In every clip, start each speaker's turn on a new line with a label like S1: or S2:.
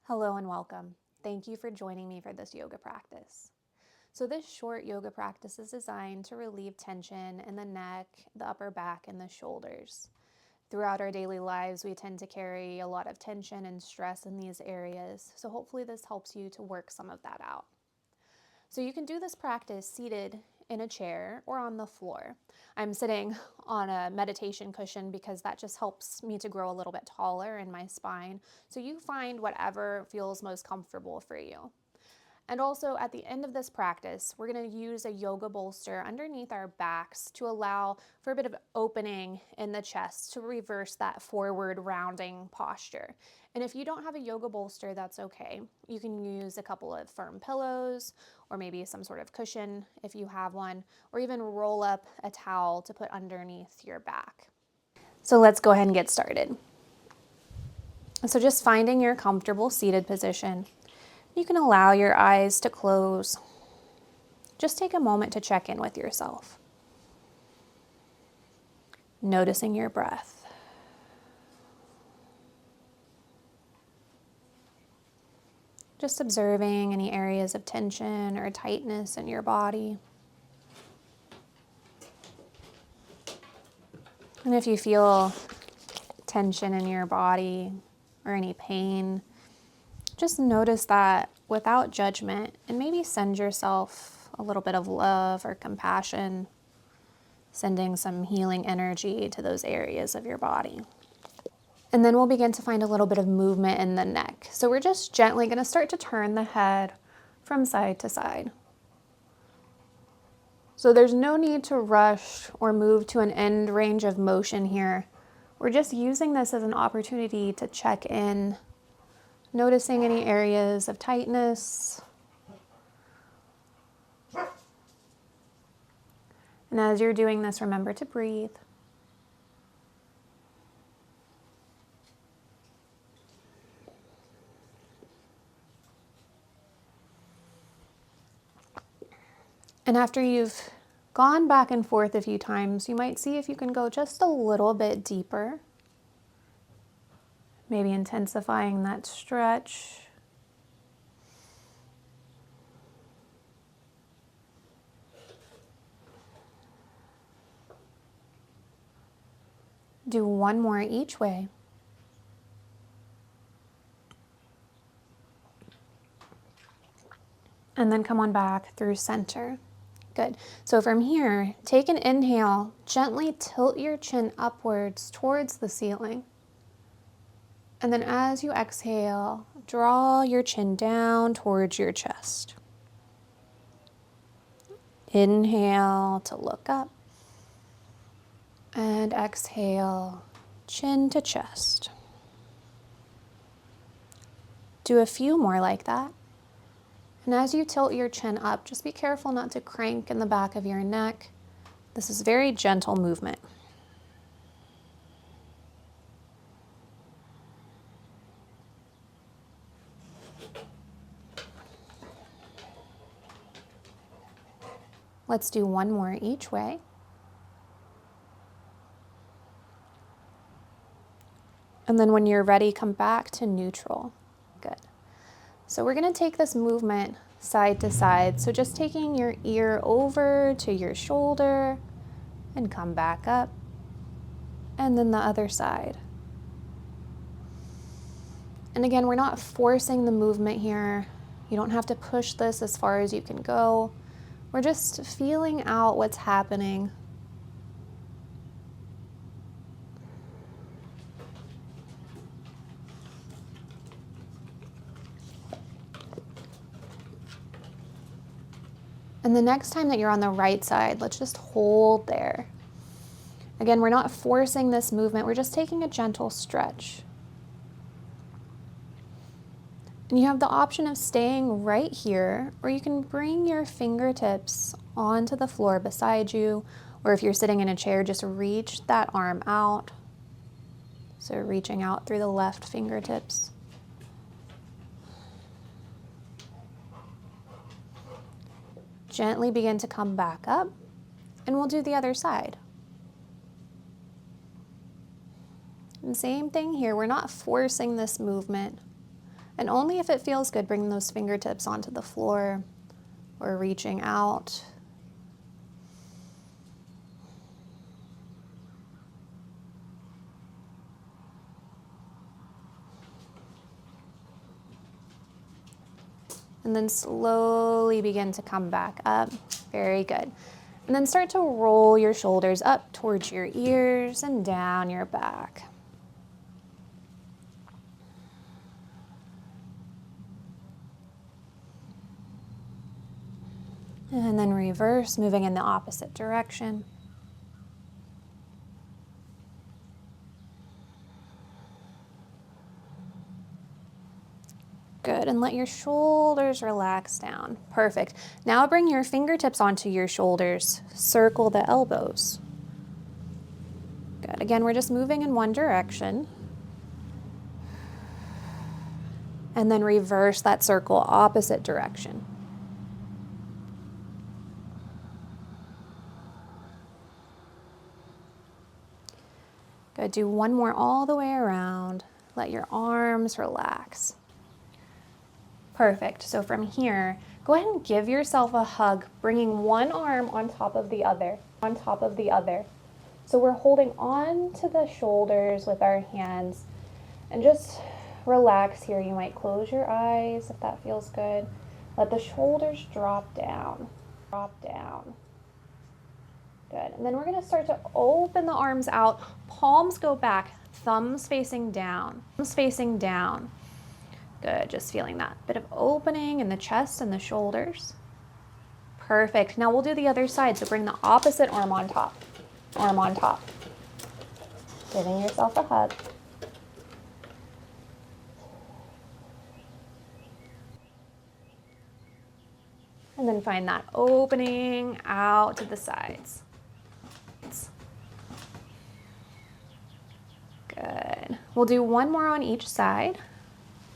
S1: Hello and welcome. Thank you for joining me for this yoga practice. So this short yoga practice is designed to relieve tension in the neck, the upper back, and the shoulders. Throughout our daily lives, we tend to carry a lot of tension and stress in these areas, so hopefully this helps you to work some of that out. So you can do this practice seated in a chair or on the floor. I'm sitting on a meditation cushion because that just helps me to grow a little bit taller in my spine. So you find whatever feels most comfortable for you. And also at the end of this practice, we're going to use a yoga bolster underneath our backs to allow for a bit of opening in the chest to reverse that forward rounding posture. And if you don't have a yoga bolster, that's okay. You can use a couple of firm pillows or maybe some sort of cushion if you have one, or even roll up a towel to put underneath your back. So let's go ahead and get started. So just finding your comfortable seated position. You can allow your eyes to close. Just take a moment to check in with yourself. Noticing your breath. Just observing any areas of tension or tightness in your body. And if you feel tension in your body or any pain, just notice that without judgment, and maybe send yourself a little bit of love or compassion, sending some healing energy to those areas of your body. And then we'll begin to find a little bit of movement in the neck. So we're just gently going to start to turn the head from side to side. So there's no need to rush or move to an end range of motion here. We're just using this as an opportunity to check in, noticing any areas of tightness. And as you're doing this, remember to breathe. And after you've gone back and forth a few times, you might see if you can go just a little bit deeper. Maybe intensifying that stretch. Do one more each way. And then come on back through center. Good. So from here, take an inhale, gently tilt your chin upwards towards the ceiling. And then as you exhale, draw your chin down towards your chest. Inhale to look up. And exhale, chin to chest. Do a few more like that. And as you tilt your chin up, just be careful not to crank in the back of your neck. This is very gentle movement. Let's do one more each way. And then when you're ready, come back to neutral. Good. So we're going to take this movement side to side. So just taking your ear over to your shoulder and come back up. And then the other side. And again, we're not forcing the movement here. You don't have to push this as far as you can go. We're just feeling out what's happening. And the next time that you're on the right side, let's just hold there. Again, we're not forcing this movement. We're just taking a gentle stretch. And you have the option of staying right here, or you can bring your fingertips onto the floor beside you, or if you're sitting in a chair, just reach that arm out. So reaching out through the left fingertips. Gently begin to come back up, and we'll do the other side. And same thing here, we're not forcing this movement. And only if it feels good, bring those fingertips onto the floor or reaching out. And then slowly begin to come back up. Very good. And then start to roll your shoulders up towards your ears and down your back. And then reverse, moving in the opposite direction. Good, and let your shoulders relax down. Perfect. Now bring your fingertips onto your shoulders. Circle the elbows. Good, again, we're just moving in one direction. And then reverse that circle, opposite direction. Good, do one more all the way around. Let your arms relax. Perfect. So from here, go ahead and give yourself a hug, bringing one arm on top of the other, on top of the other. So we're holding on to the shoulders with our hands and just relax here. You might close your eyes if that feels good. Let the shoulders drop down, drop down. Good. And then we're going to start to open the arms out. Palms go back, thumbs facing down, thumbs facing down. Good, just feeling that bit of opening in the chest and the shoulders. Perfect. Now we'll do the other side. So bring the opposite arm on top. Arm on top. Giving yourself a hug. And then find that opening out to the sides. Good. We'll do one more on each side.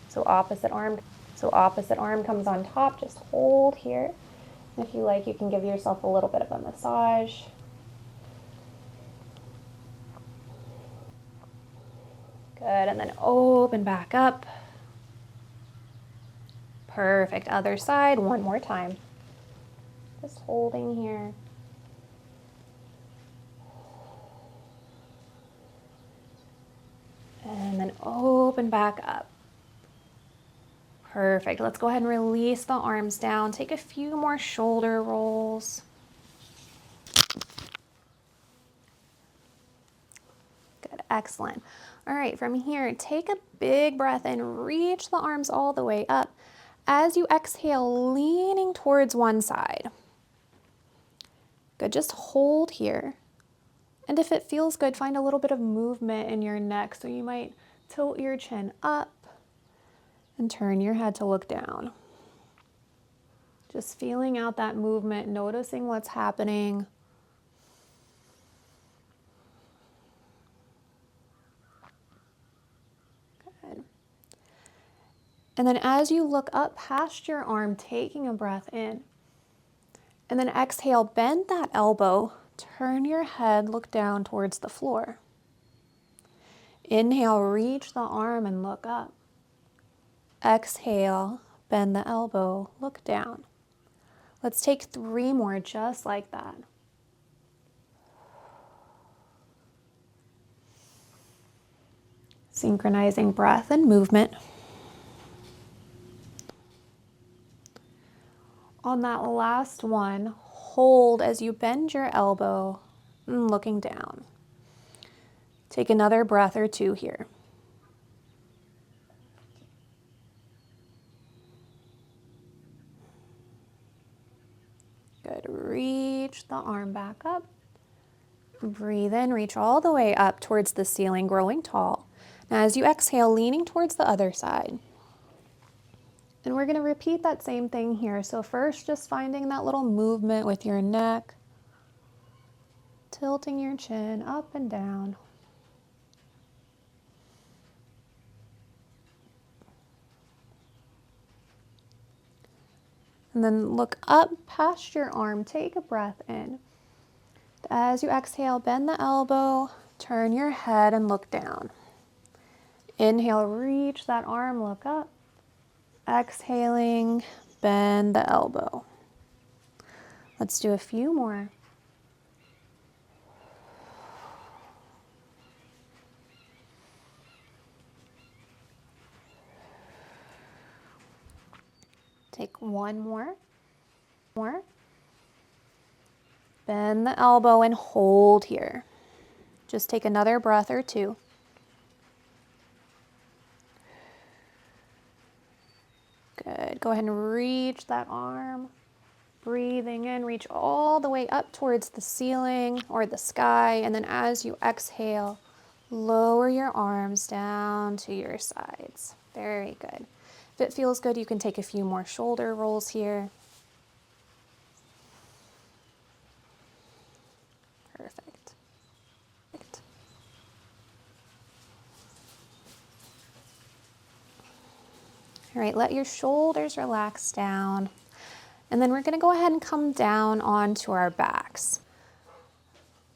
S1: So opposite arm comes on top. Just hold here. If you like, you can give yourself a little bit of a massage. Good, and then open back up. Perfect, other side, one more time. Just holding here. And then open back up. Perfect. Let's go ahead and release the arms down. Take a few more shoulder rolls. Good. Excellent. All right, from here, take a big breath in. Reach the arms all the way up. As you exhale, leaning towards one side. Good. Just hold here. And if it feels good, find a little bit of movement in your neck. So you might tilt your chin up and turn your head to look down. Just feeling out that movement, noticing what's happening. Good. And then as you look up past your arm, taking a breath in. And then exhale, bend that elbow, turn your head, look down towards the floor. Inhale, reach the arm and look up. Exhale, bend the elbow, look down. Let's take 3 more just like that. Synchronizing breath and movement. On that last one, hold as you bend your elbow and looking down. Take another breath or 2 here. Good. Reach the arm back up. Breathe in, reach all the way up towards the ceiling, growing tall. Now as you exhale, leaning towards the other side. And we're going to repeat that same thing here. So first, just finding that little movement with your neck, tilting your chin up and down. And then look up past your arm, take a breath in. As you exhale, bend the elbow, turn your head and look down. Inhale, reach that arm, look up. Exhaling, bend the elbow. Let's do a few more. Take one more. Bend the elbow and hold here. Just take another breath or two. Good. Go ahead and reach that arm. Breathing in, reach all the way up towards the ceiling or the sky. And then as you exhale, lower your arms down to your sides. Very good. If it feels good, you can take a few more shoulder rolls here. Perfect. All right, let your shoulders relax down. And then we're going to go ahead and come down onto our backs.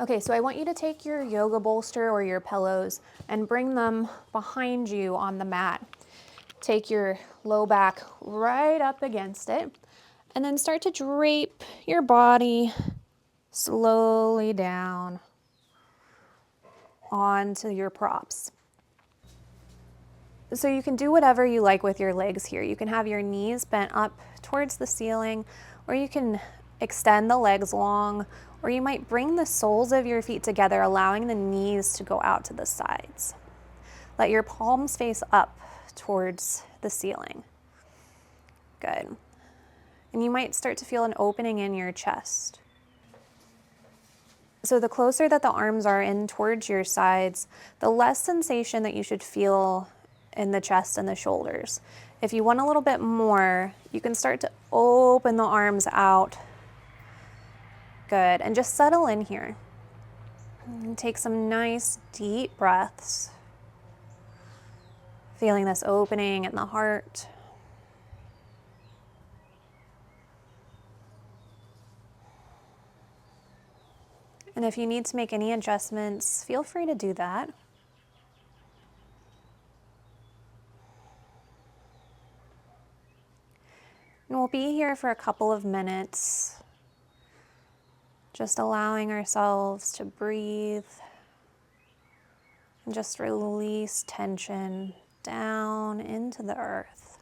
S1: Okay, so I want you to take your yoga bolster or your pillows and bring them behind you on the mat. Take your low back right up against it, and then start to drape your body slowly down onto your props. So you can do whatever you like with your legs here. You can have your knees bent up towards the ceiling, or you can extend the legs long, or you might bring the soles of your feet together, allowing the knees to go out to the sides. Let your palms face up towards the ceiling. Good. And you might start to feel an opening in your chest. So the closer that the arms are in towards your sides, the less sensation that you should feel in the chest and the shoulders. If you want a little bit more, you can start to open the arms out. Good. And just settle in here. And take some nice deep breaths. Feeling this opening in the heart. And if you need to make any adjustments, feel free to do that. And we'll be here for a couple of minutes, just allowing ourselves to breathe and just release tension down into the earth.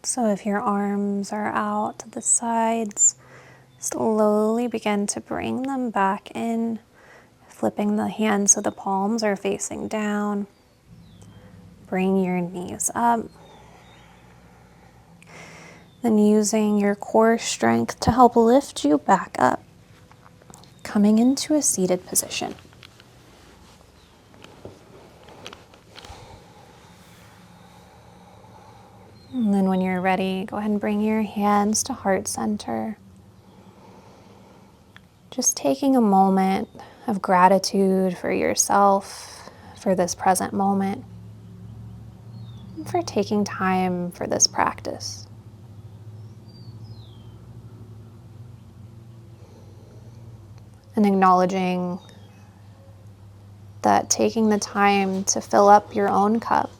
S1: So if your arms are out to the sides, slowly begin to bring them back in, flipping the hands so the palms are facing down. Bring your knees up. Then using your core strength to help lift you back up, coming into a seated position. And then when you're ready, go ahead and bring your hands to heart center. Just taking a moment of gratitude for yourself, for this present moment, and for taking time for this practice. And acknowledging that taking the time to fill up your own cup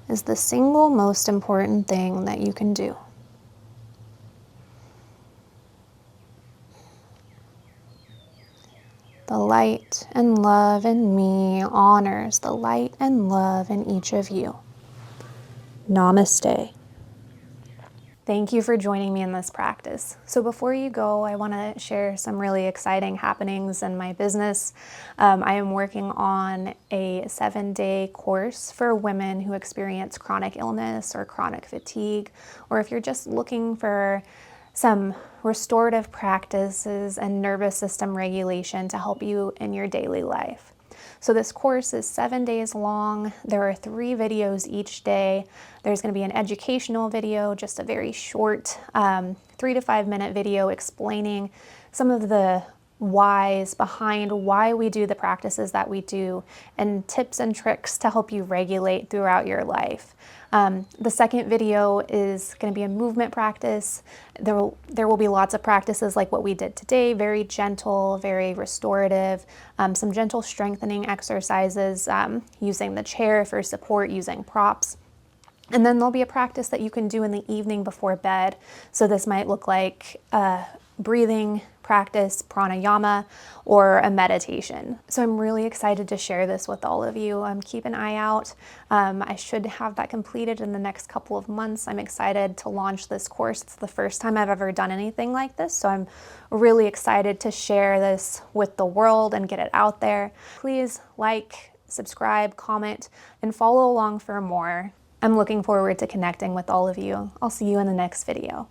S1: is the single most important thing that you can do. The light and love in me honors the light and love in each of you. Namaste. Thank you for joining me in this practice. So before you go, I want to share some really exciting happenings in my business. I am working on a 7-day course for women who experience chronic illness or chronic fatigue, or if you're just looking for some restorative practices and nervous system regulation to help you in your daily life. So this course is 7 days long. There are 3 videos each day. There's going to be an educational video, just a very short 3 to 5 minute video explaining some of the whys behind why we do the practices that we do and tips and tricks to help you regulate throughout your life. The second video is going to be a movement practice. There will be lots of practices like what we did today, very gentle, very restorative, some gentle strengthening exercises, using the chair for support, using props. And then there'll be a practice that you can do in the evening before bed. So this might look like a breathing practice, pranayama, or a meditation. So I'm really excited to share this with all of you. Keep an eye out. I should have that completed in the next couple of months. I'm excited to launch this course. It's the first time I've ever done anything like this, so I'm really excited to share this with the world and get it out there. Please like, subscribe, comment, and follow along for more. I'm looking forward to connecting with all of you. I'll see you in the next video.